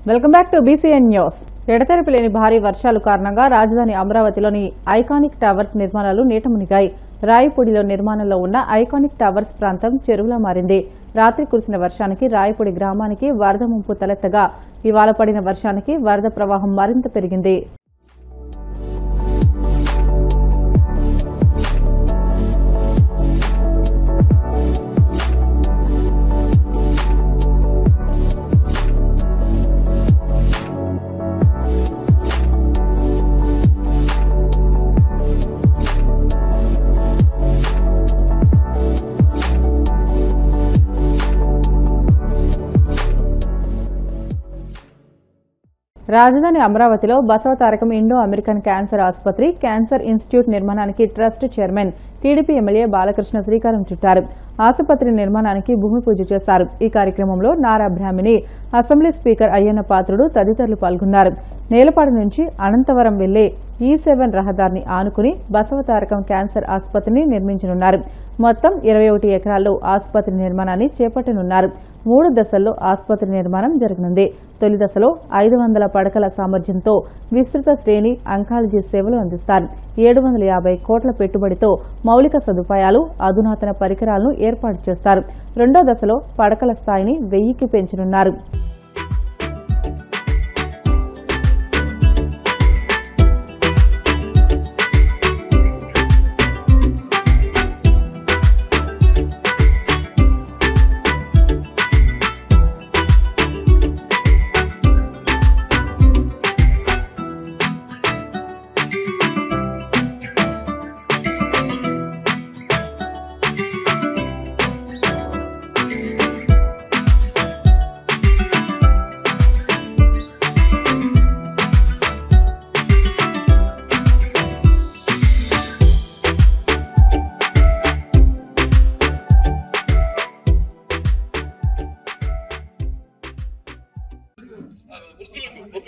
Welcome back to BCN news. ఎడతెరిపి లేని భారీ వర్షాల కారణంగా రాజధాని అమరావతిలోని ఐకానిక్ టవర్స్ నిర్మాణాలు నీట మునిగాయి. రాయపూడిలో నిర్మాణంలో ఉన్న ఐకానిక్ టవర్స్ ప్రాంతం చెరువులా మారింది. రాత్రి కురిసిన వర్షానికి రాయపూడి గ్రామానికి వరద ముంపు తలెత్తగా ఇవాళ పడిన వర్షానికి వరద ప్రవాహం మరింత పెరిగింది. రాజధాని అమరావతిలో బసవతారకం ఇండో అమెరికన్ క్యాన్సర్ ఆసుపత్రి, క్యాన్సర్ ఇన్స్టిట్యూట్ నిర్మాణానికి trust chairman TDP MLA Balakrishna శ్రీకారం చుట్టారు. ఆసుపత్రి నిర్మాణానికి భూమి పూజ చేశారు. ఈ కార్యక్రమంలో నారా బ్రాహ్మణి, అసెంబ్లీ స్పీకర్ అయ్యన్న పాత్రుడు తదితరులు పాల్గొన్నారు. నేలపాడు నుంచి అనంతవరం వెళ్లే E7 రహదారిని ఆనుకుని బసవతారకం క్యాన్సర్ ఆసుపత్రిని నిర్మించనున్నారు. మొత్తం 21 ఎకరాల్లో ఆసుపత్రి నిర్మాణాన్ని చేపట్టనున్నారు. 3 దశల్లో ఆసుపత్రి నిర్మాణం జరగనుంది. తొలి దశలో 500 పడకల సామర్థ్యంతో విస్తృత శ్రేణి అంకాలజీ సేవలు అందిస్తారు. 750 కోట్ల పెట్టుబడితో మౌలిక సదుపాయాలు, అధునాతన పరికరాలను ఏర్పాటు చేస్తారు. రెండో దశలో పడకల స్థాయిని 1000కి పెంచనున్నారు.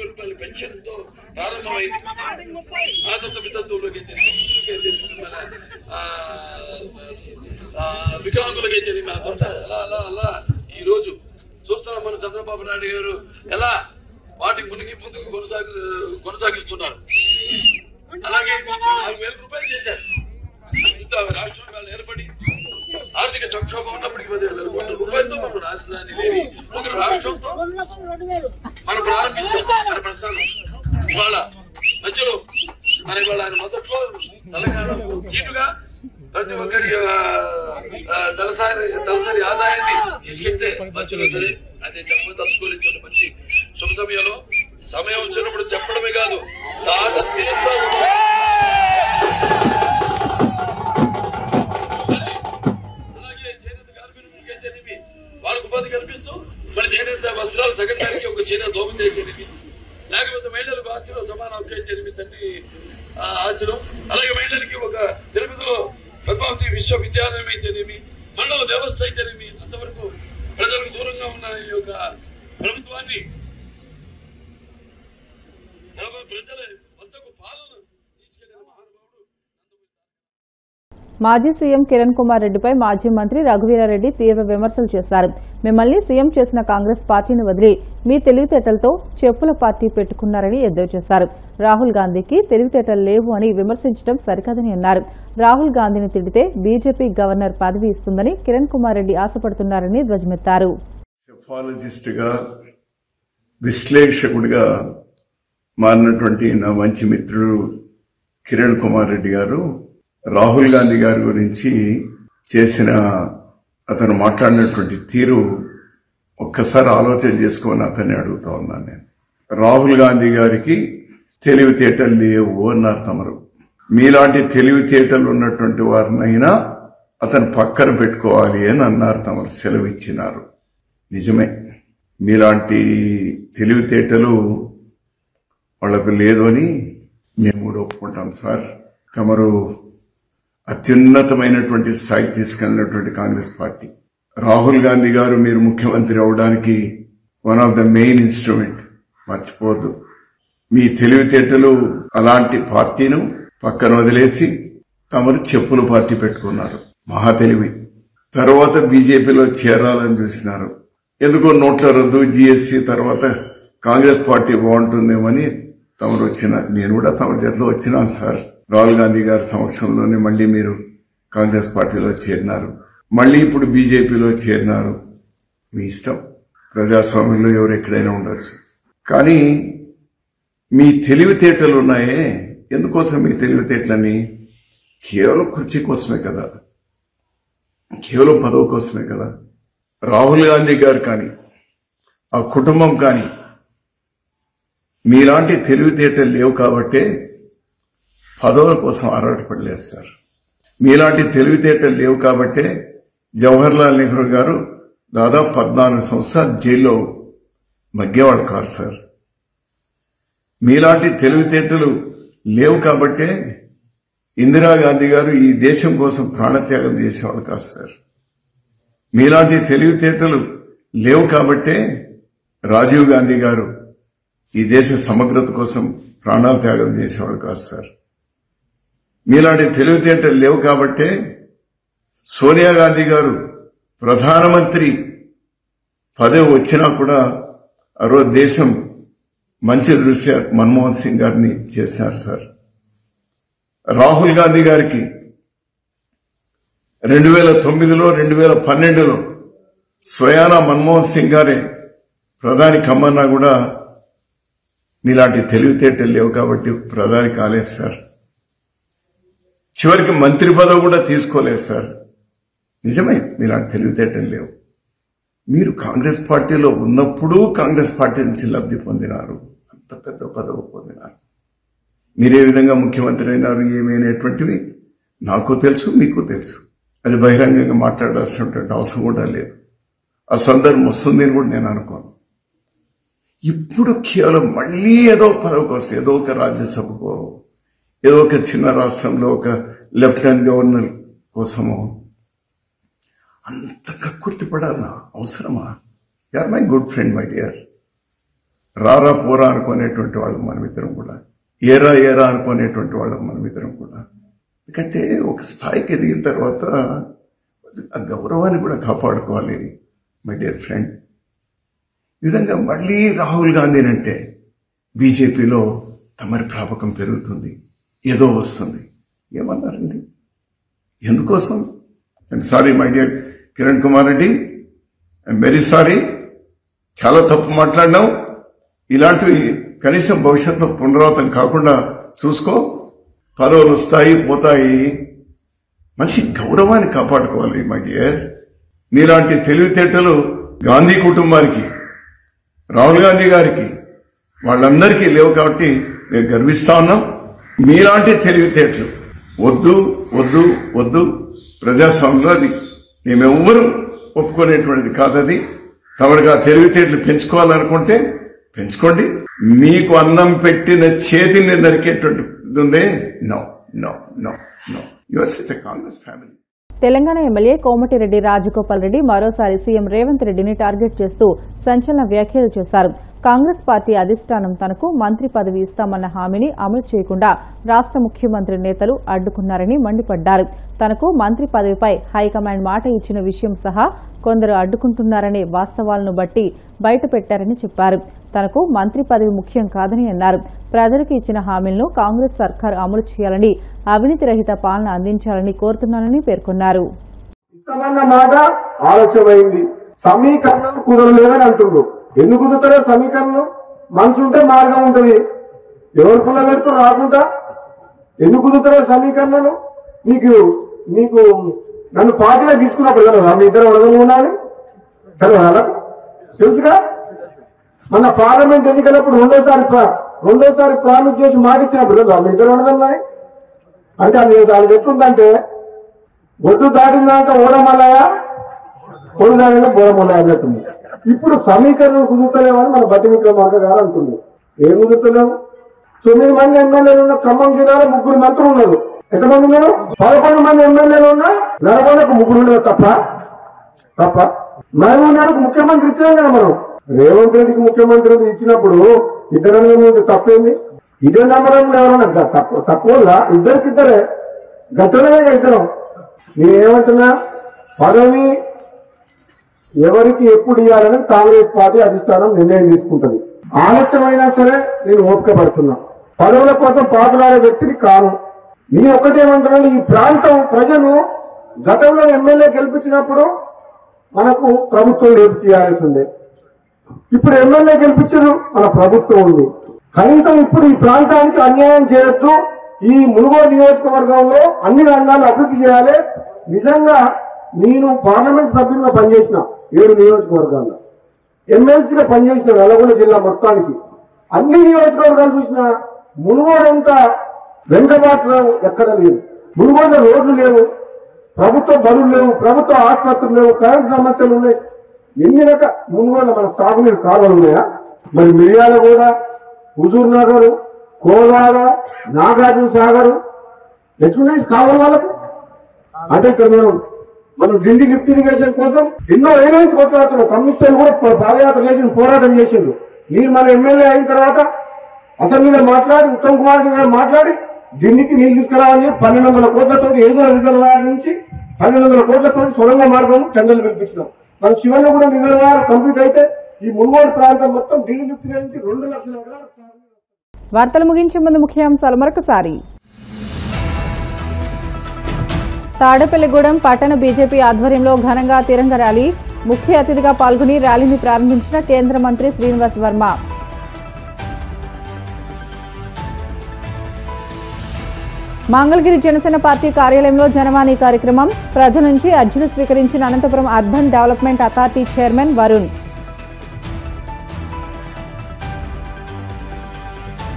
రూపాయల పెన్షన్తో ప్రారంభమైంది. వికలాంగులకైతే ఆ తర్వాత అలా అలా ఈ రోజు చూస్తున్నాం మన చంద్రబాబు నాయుడు గారు ఎలా వాటికి ముందుకు కొనసాగిస్తున్నారు. అలాగే 4,000 రూపాయలు చేశారు. ఇంత రాష్ట్రం వాళ్ళు ఏర్పడి ఆర్థిక సంక్షోభం ఉన్నప్పటికీ 10,000 కోట్ల రూపాయలతో మన రాజధాని లేని ఒక రాష్ట్రంతో మనం ప్రారంభించాం మన ప్రస్థానం. ఇవాళ మధ్యలో మన ఇవాళ ఆయన మొదట్లో తెలంగాణ తీటుగా ప్రతి ఒక్కరి తలసరి ఆదాయాన్ని తీసుకెళ్తే మధ్యలో సరే అదే చెప్పని తలుచుకోలేదు. మంచి శుభ సమయం వచ్చినప్పుడు చెప్పడమే కాదు అలాగే చేనేత కార్మికులకి వాళ్ళకు ఉపాధి కల్పిస్తూ మన చేనేత వస్త్రాలు సగటానికి ఒక చేనేత దోపిడీ అయితేనేమి, లేకపోతే మహిళలకు ఆస్తిలో సమాన హక్కు అయితేనేమి, తండ్రి ఆస్తిలో, అలాగే మహిళలకి ఒక తిరుపతిలో పద్మావతి విశ్వవిద్యాలయం అయితేనేమి, మండల వ్యవస్థ అయితేనేమి, అంతవరకు ప్రజలకు దూరంగా ఉన్న ఈ యొక్క ప్రభుత్వాన్ని ప్రజల వద్దకు పాలన తీసుకెళ్లిన మహానుభావుడు. మాజీ సీఎం కిరణ్ కుమార్ రెడ్డిపై మాజీ మంత్రి రఘువీరారెడ్డి తీవ్ర విమర్శలు చేశారు. మిమ్మల్ని సీఎం చేసిన కాంగ్రెస్ పార్టీని వదిలి మీ తెలివితేటలతో చెప్పుల పార్టీ పెట్టుకున్నారని ఎద్దేవా చేశారు. రాహుల్ గాంధీకి తెలివితేటలు లేవు అని విమర్శించడం సరికాదని అన్నారు. రాహుల్ గాంధీని తిడితే బీజేపీ గవర్నర్ పదవి ఇస్తుందని కిరణ్ కుమార్ రెడ్డి ఆశపడుతున్నారని ధ్వజమెత్తారు. విశ్లేషకుడిగా మారినటువంటి నా మంచి మిత్రుడు కిరణ్ కుమార్ రెడ్డి గారు రాహుల్ గాంధీ గారి గురించి అతను మాట్లాడినటువంటి తీరు ఒక్కసారి ఆలోచన చేసుకొని అతన్ని అడుగుతా ఉన్నాను నేను. రాహుల్ గాంధీ గారికి తెలివితేటలు లేవు అన్నారు తమరు. మీలాంటి తెలివితేటలు ఉన్నటువంటి వారినైనా అతను పక్కన పెట్టుకోవాలి అని అన్నారు తమరు, సెలవు ఇచ్చినారు. నిజమే, మీలాంటి తెలివితేటలు వాళ్లకు లేదు అని మేము కూడా ఒప్పుకుంటాం సార్. తమరు అత్యున్నతమైనటువంటి స్థాయికి తీసుకెళ్లినటువంటి కాంగ్రెస్ పార్టీ. రాహుల్ గాంధీ గారు మీరు ముఖ్యమంత్రి అవడానికి one of the main instrument, మర్చిపోవద్దు. మీ తెలివితేటలు అలాంటి పార్టీను పక్కన వదిలేసి తమరు చెప్పుల పార్టీ పెట్టుకున్నారు. మహా తెలివి. తర్వాత బీజేపీలో చేరాలని చూసినారు. ఎందుకో నోట్ల రద్దు, జీఎస్టీ, తర్వాత కాంగ్రెస్ పార్టీ బాగుంటుందేమని తమరు వచ్చిన, నేను కూడా తమ చేతిలో వచ్చినాను సార్. రాహుల్ గాంధీ గారి సమక్షంలోనే మళ్ళీ మీరు కాంగ్రెస్ పార్టీలో చేరినారు, మళ్ళీ ఇప్పుడు బీజేపీలో చేరినారు. మీ ఇష్టం, ప్రజాస్వామ్యంలో ఎవరు ఎక్కడైనా ఉండొచ్చు. కానీ మీ తెలివితేటలు ఉన్నాయే, ఎందుకోసం మీ తెలివితేటలని? కేవలం కుర్చీ కోసమే కదా, కేవలం పదవి కోసమే కదా. రాహుల్ గాంధీ గారు కానీ ఆ కుటుంబం కానీ మీలాంటి తెలివితేటలు లేవు కాబట్టే పదవుల కోసం ఆరాటపడలేదు సార్. మీలాంటి తెలివితేటలు లేవు కాబట్టే జవహర్లాల్ నెహ్రూ గారు దాదాపు 14 సంవత్సరాలు జైల్లో మగ్గేవాడు కాదు సార్. మీలాంటి తెలివితేటలు లేవు కాబట్టే ఇందిరాగాంధీ గారు ఈ దేశం కోసం ప్రాణత్యాగం చేసేవాడు కాదు సార్. మీలాంటి తెలివితేటలు లేవు కాబట్టే రాజీవ్ గాంధీ గారు ఈ దేశ సమగ్రత కోసం ప్రాణాలు త్యాగం చేసేవాడు కాదు సార్. మీలాంటి తెలివితేటలు లేవు కాబట్టే సోనియా గాంధీ గారు ప్రధానమంత్రి పదవి వచ్చినా కూడా ఆ రోజు దేశం మంచి దృష్ట్యా మన్మోహన్ సింగ్ గారిని చేశారు సార్. రాహుల్ గాంధీ గారికి 2009లో 2012లో స్వయాన మన్మోహన్ సింగ్ గారే ప్రధాని కమ్మన్నా కూడా మీలాంటి తెలివితేటలు లేవు కాబట్టి ప్రధాని కాలేదు సార్. చివరికి మంత్రి పదవి కూడా తీసుకోలేదు సార్. నిజమే, మీలాంటి తెలివితేటలు లేవు. మీరు కాంగ్రెస్ పార్టీలో ఉన్నప్పుడు కాంగ్రెస్ పార్టీ నుంచి లబ్ధి పొందినారు, అంత పెద్ద పదవి పొందినారు. మీరే విధంగా ముఖ్యమంత్రి అయినారు ఏమైనటువంటివి నాకు తెలుసు, మీకు తెలుసు. అది బహిరంగంగా మాట్లాడాల్సినటువంటి అవసరం కూడా లేదు. ఆ సందర్భం వస్తుందని కూడా నేను అనుకోను. ఇప్పుడు కేవలం మళ్ళీ ఏదో పదవి కోసం, ఏదో ఒక రాజ్యసభకో, ఏదో ఒక చిన్న రాష్ట్రంలో ఒక లెఫ్టినెంట్ గవర్నర్ కోసమో అంత కక్కుర్తి పడాలా? అవసరమా? యార్ my good friend, my dear. రారా పోరా అనుకునేటువంటి వాళ్ళం మనమిద్దరం కూడా, ఏరా ఏరా అనుకునేటువంటి వాళ్ళం మనమిద్దరం కూడా. ఎందుకంటే ఒక స్థాయికి ఎదిగిన తర్వాత ఆ గౌరవాన్ని కూడా కాపాడుకోవాలి మై డియర్ ఫ్రెండ్. ఈ విధంగా మళ్ళీ రాహుల్ గాంధీనంటే బీజేపీలో తమరి ప్రాపకం పెరుగుతుంది, ఏదో వస్తుంది. ఏమన్నారండి? ఎందుకోసం? I'm sorry my dear Kiran Kumar Reddy, I'm very sorry. చాలా తప్పు మాట్లాడినావు. ఇలాంటివి కనీసం భవిష్యత్తులో పునరావృతం కాకుండా చూసుకో. పదవులు వస్తాయి పోతాయి, మనిషి గౌరవాన్ని కాపాడుకోవాలి మై డియర్. మీలాంటి తెలివితేటలు గాంధీ కుటుంబానికి, రాహుల్ గాంధీ గారికి, వాళ్ళందరికీ లేవు కాబట్టి మేము గర్విస్తా ఉన్నాం. మీలాంటి తెలివితేటలు వద్దు వద్దు వద్దు. ప్రజాస్వామ్యంలో అది మేమెవ్వరూ ఒప్పుకునేటువంటిది కాదది. తమరికి ఆ తెలివితేటలు పెంచుకోవాలనుకుంటే పెంచుకోండి. మీకు అన్నం పెట్టిన చేతిని నరికేటువంటిది ఉందే, no no no no. Your such a Congress family. Telangana MLA Komatireddy Rajagopal Reddy మరోసారి సీఎం రేవంత్ రెడ్డిని టార్గెట్ చేస్తూ సంచలన వ్యాఖ్యలు చేశారు. కాంగ్రెస్ పార్టీ అధిష్టానం తనకు మంత్రి పదవి ఇస్తామన్న హామీని అమలు చేయకుండా రాష్ట్ర ముఖ్యమంత్రి నేతలు అడ్డుకున్నారని మండిపడ్డారు. తనకు మంత్రి పదవిపై హైకమాండ్ మాట ఇచ్చిన విషయం సహా కొందరు అడ్డుకుంటున్నారనే వాస్తవాలను బట్టి బయటపెట్టారని చెప్పారు. తనకు మంత్రి పదవి ముఖ్యం కాదని అన్నారు. ప్రజలకు ఇచ్చిన హామీలను కాంగ్రెస్ సర్కారు అమలు చేయాలని, అవినీతి రహిత పాలన అందించాలని కోరుతున్నానని పేర్కొన్నారు. సమీకరణం కుదరలేదని అంటుండ్రు. ఎందుకు కుదురుతారో సమీకరణం? మనసు ఉంటే మార్గం ఉంటుంది. ఎవరు పుల్ల పెడుతూ రాకుండా ఎందుకు కుదురుతారో సమీకరణలు? నీకు నన్ను పార్టీలో తీసుకున్నప్పుడు కదా మీ ఇద్దరు వరదలు ఉండాలి కదా, తెలుసుగా. మన పార్లమెంట్ ఎన్నికలప్పుడు రెండోసారి ప్రామిస్ చేసి మాటిచ్చినప్పుడు కదా మీ ఇద్దరు వరదలున్నాయి. అంటే అది ఎట్లుందంటే ఒడ్డు దాటిందాక ఓడమల్లయా, ఒడ్డు దాటినా బోడమల్లయా అన్నట్టుంది. ఇప్పుడు సమీకరణం కుదురుతలేమని మన బట్టి విక్రమార్క గారు అంటున్నారు. ఏం కుదురుతలేవు? 9 మంది ఎమ్మెల్యేలు ఉన్న ఖమ్మం జిల్లాలో 3 మంత్రులు ఉన్నారు. ఎంతమంది ఉన్నారు? 11 మంది ఎమ్మెల్యేలు ఉన్నా నడవడానికి 3 ఉండదు తప్ప మహబూబ్నగర్కు ముఖ్యమంత్రి ఇచ్చినాం కదా మనం. రేవంత్ రెడ్డికి ముఖ్యమంత్రి ఇచ్చినప్పుడు ఇద్దరు తప్పేంది? ఇదే నమ్మడం ఎవరన్నా తక్కువ? ఇద్దరికిద్దరే గతంలో ఇద్దరం. నేనేమంటున్నా, పదవి ఎవరికి ఎప్పుడు ఇవ్వాలని కాంగ్రెస్ పార్టీ అధిష్టానం నిర్ణయం తీసుకుంటుంది. ఆలస్యమైనా సరే నేను ఓపిక పడుతున్నా. పదవుల కోసం పాటులాడే వ్యక్తిని కాను. నేను ఒకటేమంటున్నాను, ఈ ప్రాంతం ప్రజలు గతంలో ఎమ్మెల్యే గెలిపించినప్పుడు మనకు ప్రభుత్వం రేపు తీయాల్సి ఉంది. ఇప్పుడు ఎమ్మెల్యే గెలిపించారు, మన ప్రభుత్వం ఉంది. కనీసం ఇప్పుడు ఈ ప్రాంతానికి అన్యాయం చేయొద్దు. ఈ మునుగోడు నియోజకవర్గంలో అన్ని రంగాలు అభివృద్ధి చేయాలి. నిజంగా నేను పార్లమెంట్ సభ్యులుగా పనిచేసిన 7 నియోజకవర్గాల్లో, ఎమ్మెల్సీగా పనిచేసిన నల్గొండ జిల్లా మొత్తానికి. అన్ని నియోజకవర్గాలు చూసిన మునుగోడు అంతా వెంకబాటులో ఎక్కడ లేదు. మునుగోడు రోడ్లు లేవు, ప్రభుత్వ బడులు లేవు, ప్రభుత్వ ఆసుపత్రులు లేవు, కరెంటు సమస్యలు ఉన్నాయి. ఎన్ని రకాల మునుగోడు మన సాగునీరు కాలువలు ఉన్నాయా? మరి మిర్యాలగూడ, హుజూర్ నగర్, కోలాడ, నాగార్జున సాగర్ ఎట్లున్నాయి కావాలి వాళ్ళకు? అంటే ఇక్కడ మనం ఢిల్లీ లిఫ్ట్ ఇరిగేషన్ కోసం ఎన్నో ఏళ్ళ నుంచి కొట్లాడుతున్నాం. కమ్యూనిస్టులు కూడా పాదయాత్ర చేసి పోరాటం చేసిండ్రు. నేను మన ఎమ్మెల్యే అయిన తర్వాత అసెంబ్లీలో మాట్లాడి, ఉత్తమ్ కుమార్ గారు మాట్లాడి ఢిల్లీకి నీళ్లు తీసుకురావాలని 1200 కోట్లతో ఏదో రిజర్వాయర్ నుంచి 1200 కోట్లతో సొరంగ మార్గం టెండర్లు పిలిపించినాం. మన శివన్లో కూడా రిజర్వాయర్ కంప్లీట్ అయితే ఈ మునుగోడు ప్రాంతం మొత్తం ఢిల్లీ లిఫ్ట్ నుంచి 2 లక్షల ఎకరాలు. వార్తలు ముగించే ముందు ముఖ్యాంశాలు మరొకసారి. తాడేపల్లిగూడెం పట్టణ బీజేపీ ఆధ్వర్యంలో ఘనంగా తిరంగ ర్యాలీ. ముఖ్య అతిథిగా పాల్గొని ర్యాలీని ప్రారంభించిన కేంద్ర మంత్రి శ్రీనివాస్ వర్మ. మంగళగిరి జనసేన పార్టీ కార్యాలయంలో జనవాణి కార్యక్రమం. ప్రజల నుంచి అర్జీలు స్వీకరించిన Anantapuram urban development authority chairman Varun.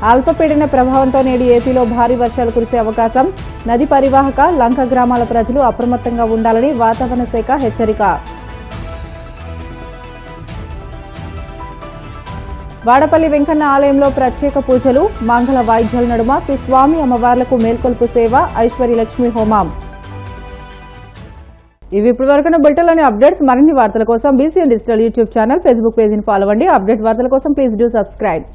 అల్పపీడన ప్రభావంతో నేడు ఏపీలో భారీ వర్షాలు కురిసే అవకాశం. నది పరివాహక లంక గ్రామాల ప్రజలు అప్రమత్తంగా ఉండాలని వాతావరణ శాఖ హెచ్చరిక. వాడపల్లి వెంకన్న ఆలయంలో ప్రత్యేక పూజలు. మంగళ వాయిద్యాల నడుమ శ్రీ స్వామి అమ్మవార్లకు మేల్కొల్పు సేవ, ఐశ్వర్యలక్ష్మి హోమం. ఇవి ఇప్పటివరకు బులెటిన్లోని అప్డేట్స్. మరిన్ని వార్తల కోసం BCN digital YouTube channel, Facebook పేజీని ఫాలో అవ్వండి. అప్డేట్ వార్తల కోసం ప్లీజ్ డూ సబ్స్క్రైబ్.